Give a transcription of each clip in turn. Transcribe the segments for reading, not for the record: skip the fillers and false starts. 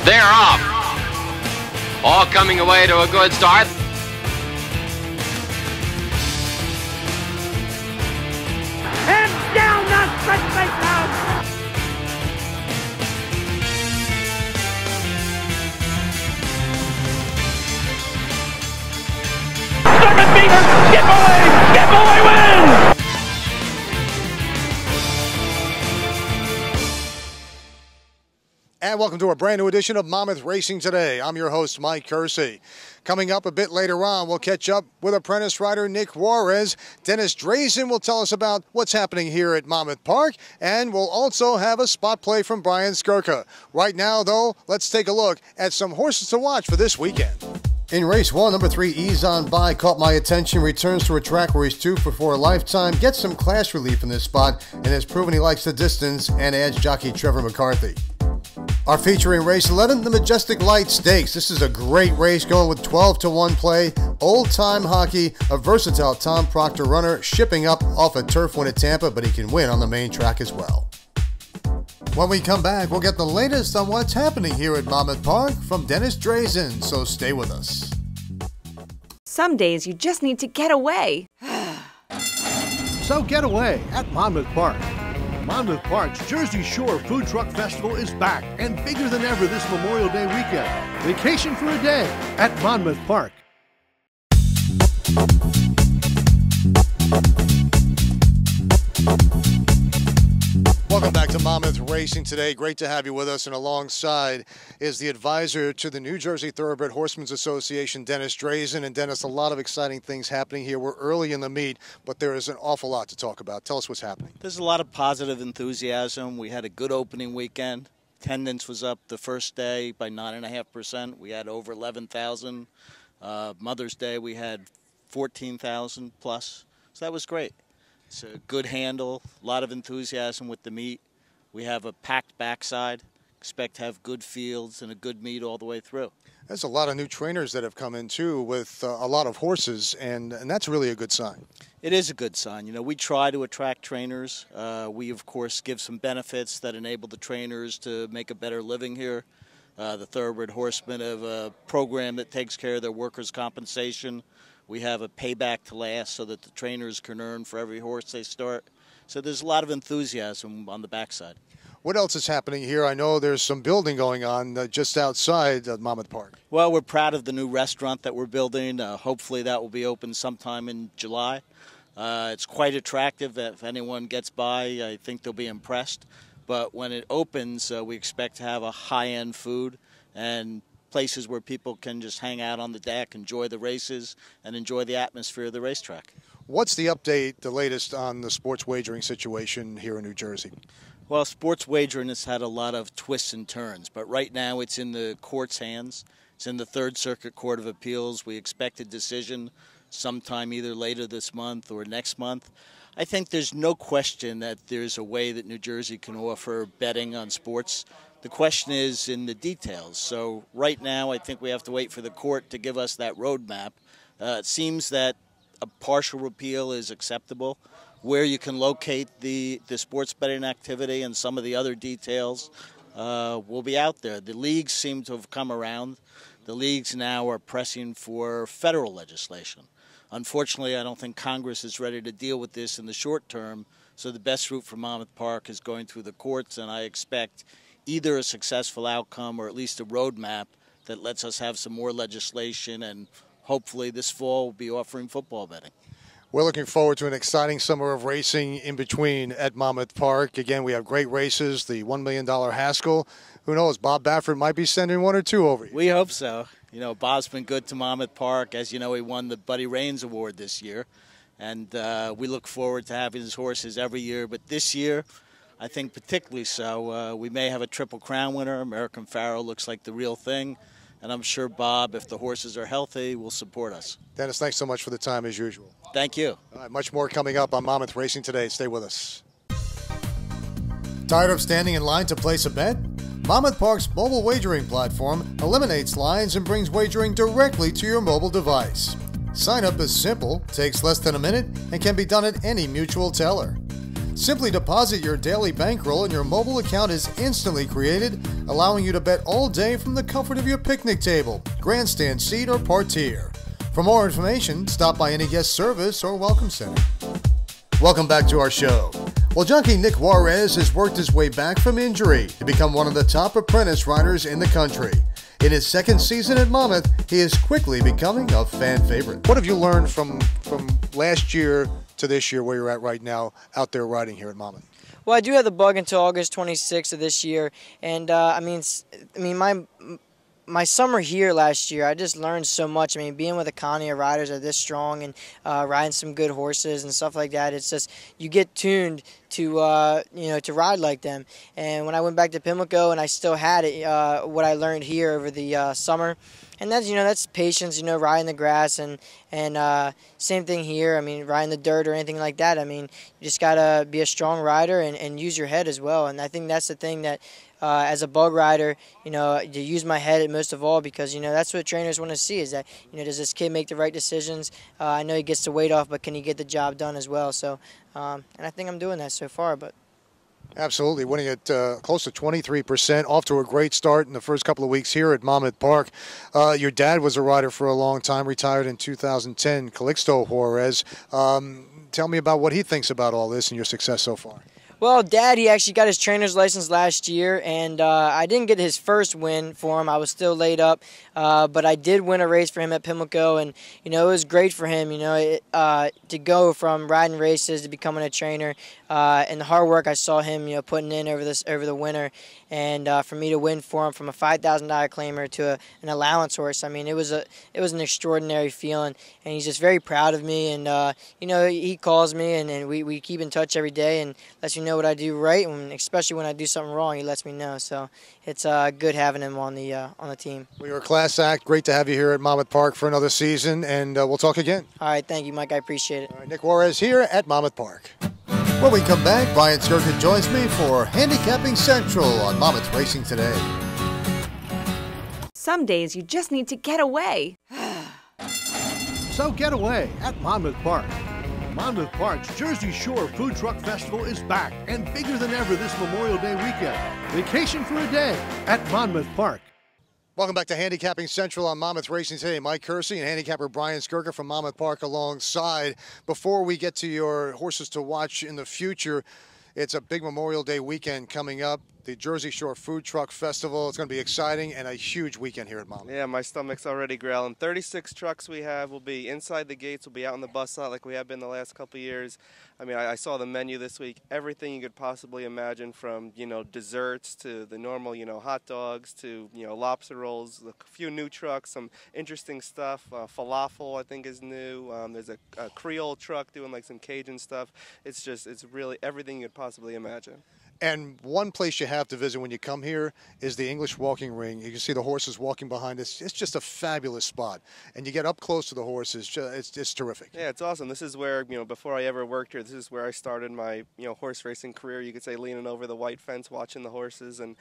They're off. All coming away to a good start. And down the stretch they come. Second Beaver, Skip away wins! And welcome to a brand new edition of Monmouth Racing Today. I'm your host, Mike Kersey. Coming up a bit later on, we'll catch up with apprentice rider Nick Juarez. Dennis Drazen will tell us about what's happening here at Monmouth Park, and we'll also have a spot play from Brian Skirka. Right now, though, let's take a look at some horses to watch for this weekend. In race 1, number 3, Ease On By caught my attention, returns to a track where he's 2 for a lifetime, gets some class relief in this spot, and has proven he likes the distance and adds jockey Trevor McCarthy. Our feature in race 11, the Majestic Light Stakes. This is a great race going with 12-1 play. Old time hockey, a versatile Tom Proctor runner, shipping up off a turf win at Tampa, but he can win on the main track as well. When we come back, we'll get the latest on what's happening here at Monmouth Park from Dennis Drazen, so stay with us. Some days you just need to get away. So get away at Monmouth Park. Monmouth Park's Jersey Shore Food Truck Festival is back and bigger than ever this Memorial Day weekend. Vacation for a day at Monmouth Park. Welcome back to Monmouth Racing Today. Great to have you with us, and alongside is the advisor to the New Jersey Thoroughbred Horsemen's Association, Dennis Drazen. And Dennis, a lot of exciting things happening here. We're early in the meet, but there is an awful lot to talk about. Tell us what's happening. There's a lot of positive enthusiasm. We had a good opening weekend. Attendance was up the first day by 9.5%. We had over 11,000. Mother's Day we had 14,000 plus. So that was great. It's a good handle, a lot of enthusiasm with the meet. We have a packed backside. Expect to have good fields and a good meet all the way through. There's a lot of new trainers that have come in, too, with a lot of horses, and that's really a good sign. It is a good sign. You know, we try to attract trainers. We, of course, give some benefits that enable the trainers to make a better living here. The Thoroughbred Horsemen have a program that takes care of their workers' compensation. We have a payback to last so that the trainers can earn for every horse they start. So there's a lot of enthusiasm on the backside. What else is happening here? I know there's some building going on just outside Monmouth Park. Well, we're proud of the new restaurant that we're building. Hopefully that will be open sometime in July. It's quite attractive. If anyone gets by, I think they'll be impressed. But when it opens, we expect to have a high-end food and places where people can just hang out on the deck, enjoy the races, and enjoy the atmosphere of the racetrack. What's the update, the latest on the sports wagering situation here in New Jersey? Well, sports wagering has had a lot of twists and turns, but right now it's in the court's hands. It's in the Third Circuit Court of Appeals. We expect a decision sometime either later this month or next month. I think there's no question that there's a way that New Jersey can offer betting on sports. The question is in the details. So right now I think we have to wait for the court to give us that roadmap. It seems that a partial repeal is acceptable. Where you can locate the sports betting activity and some of the other details will be out there. The leagues seem to have come around. The leagues now are pressing for federal legislation. Unfortunately, I don't think Congress is ready to deal with this in the short term, so the best route for Monmouth Park is going through the courts, and I expect either a successful outcome or at least a roadmap that lets us have some more legislation, and hopefully this fall we'll be offering football betting. We're looking forward to an exciting summer of racing in between at Monmouth Park. Again, we have great races, the $1 million Haskell. Who knows, Bob Baffert might be sending one or two over here. We hope so. You know, Bob's been good to Monmouth Park. As you know, he won the Buddy Raines Award this year. And we look forward to having his horses every year. But this year, I think particularly so, we may have a Triple Crown winner. American Pharaoh looks like the real thing. And I'm sure Bob, if the horses are healthy, will support us. Dennis, thanks so much for the time as usual. Thank you. All right, much more coming up on Monmouth Racing Today. Stay with us. Tired of standing in line to place a bet? Monmouth Park's mobile wagering platform eliminates lines and brings wagering directly to your mobile device. Sign up is simple, takes less than a minute, and can be done at any mutual teller. Simply deposit your daily bankroll and your mobile account is instantly created, allowing you to bet all day from the comfort of your picnic table, grandstand seat, or parterre. For more information, stop by any guest service or welcome center. Welcome back to our show. Well, jockey Nick Juarez has worked his way back from injury to become one of the top apprentice riders in the country. In his second season at Monmouth, he is quickly becoming a fan favorite. What have you learned from last year to this year, where you're at right now, out there riding here at Monmouth? Well, I do have the bug until August 26th of this year, and my summer here last year, I just learned so much. I mean, being with Econia riders are this strong and riding some good horses and stuff like that, it's just you get tuned to to ride like them. And when I went back to Pimlico and I still had it, what I learned here over the summer, and that's patience. Riding the grass and same thing here. I mean, riding the dirt or anything like that. I mean, you just gotta be a strong rider and use your head as well. And I think that's the thing that. As a bug rider, to use my head most of all, because that's what trainers want to see, is that does this kid make the right decisions? I know he gets the weight off, but can he get the job done as well? So, and I think I'm doing that so far. But absolutely, winning at close to 23%, off to a great start in the first couple of weeks here at Monmouth Park. Your dad was a rider for a long time, retired in 2010, Calixto Juarez. Tell me about what he thinks about all this and your success so far. Well, Dad, he actually got his trainer's license last year, and I didn't get his first win for him. I was still laid up, but I did win a race for him at Pimlico, and it was great for him. To go from riding races to becoming a trainer, and the hard work I saw him putting in over the winter, and for me to win for him from a $5,000 claimer to an allowance horse. I mean, it was an extraordinary feeling, and he's just very proud of me. And he calls me, and we keep in touch every day, and lets me know what I do right, and especially when I do something wrong, he lets me know. So it's good having him on the team. Well, you're a class act. Great to have you here at Monmouth Park for another season, and we'll talk again. All right, thank you, Mike. I appreciate it. All right, Nick Juarez here at Monmouth Park. When we come back, Brian Skirka joins me for Handicapping Central on Monmouth Racing Today. Some days you just need to get away. So get away at Monmouth Park. Monmouth Park's Jersey Shore Food Truck Festival is back and bigger than ever this Memorial Day weekend. Vacation for a day at Monmouth Park. Welcome back to Handicapping Central on Monmouth Racing Today. Mike Kersey and handicapper Brian Skirka from Monmouth Park alongside. Before we get to your horses to watch in the future, it's a big Memorial Day weekend coming up. The Jersey Shore Food Truck Festival. It's going to be exciting and a huge weekend here at Monmouth. Yeah, my stomach's already growling. 36 trucks we have will be inside the gates. We'll be out in the bus lot like we have been the last couple of years. I mean, I saw the menu this week. Everything you could possibly imagine, from desserts to the normal hot dogs to lobster rolls. A few new trucks, some interesting stuff. Falafel I think is new. There's a Creole truck doing like some Cajun stuff. It's really everything you could possibly imagine. And one place you have to visit when you come here is the English walking ring. You can see the horses walking behind us. It's just a fabulous spot. And you get up close to the horses. It's terrific. Yeah, it's awesome. This is where, before I ever worked here, this is where I started my, horse racing career. You could say leaning over the white fence, watching the horses. And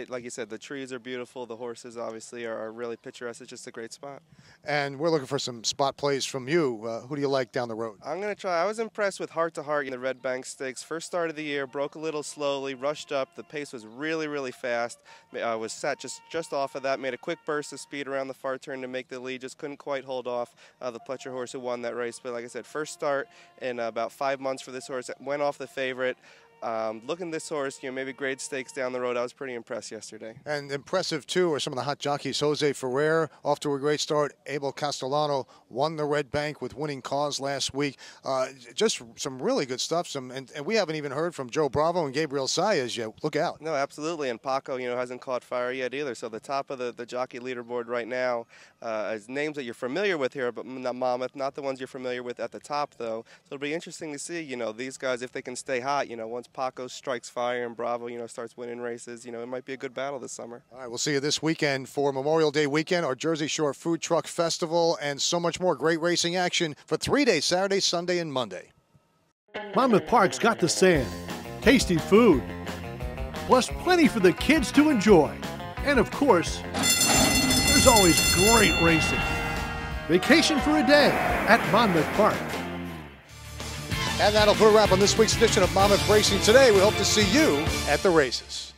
like you said, the trees are beautiful. The horses obviously are really picturesque. It's just a great spot. And we're looking for some spot plays from you. Who do you like down the road? I'm going to try. I was impressed with Heart to Heart in the Red Bank Stakes. First start of the year, broke a little slowly, rushed up. The pace was really, really fast. I was set just off of that, made a quick burst of speed around the far turn to make the lead, just couldn't quite hold off the Pletcher horse who won that race. But like I said, first start in about 5 months for this horse. Went off the favorite. Looking at this horse, maybe grade stakes down the road, I was pretty impressed yesterday. And impressive, too, are some of the hot jockeys. Jose Ferrer, off to a great start. Abel Castellano won the Red Bank with Winning Cause last week. Just some really good stuff. And we haven't even heard from Joe Bravo and Gabriel Saez yet. Look out. No, absolutely. And Paco, hasn't caught fire yet either. So the top of the jockey leaderboard right now is names that you're familiar with here, but not Monmouth, not the ones you're familiar with at the top, though. So it'll be interesting to see, these guys, if they can stay hot, once Paco strikes fire and Bravo, starts winning races, it might be a good battle this summer. All right, we'll see you this weekend for Memorial Day weekend, our Jersey Shore Food Truck Festival, and so much more great racing action for 3 days, Saturday, Sunday, and Monday. Monmouth Park's got the sand, tasty food, plus plenty for the kids to enjoy. And of course, there's always great racing. Vacation for a day at Monmouth Park. And that'll put a wrap on this week's edition of Monmouth Racing Today. We hope to see you at the races.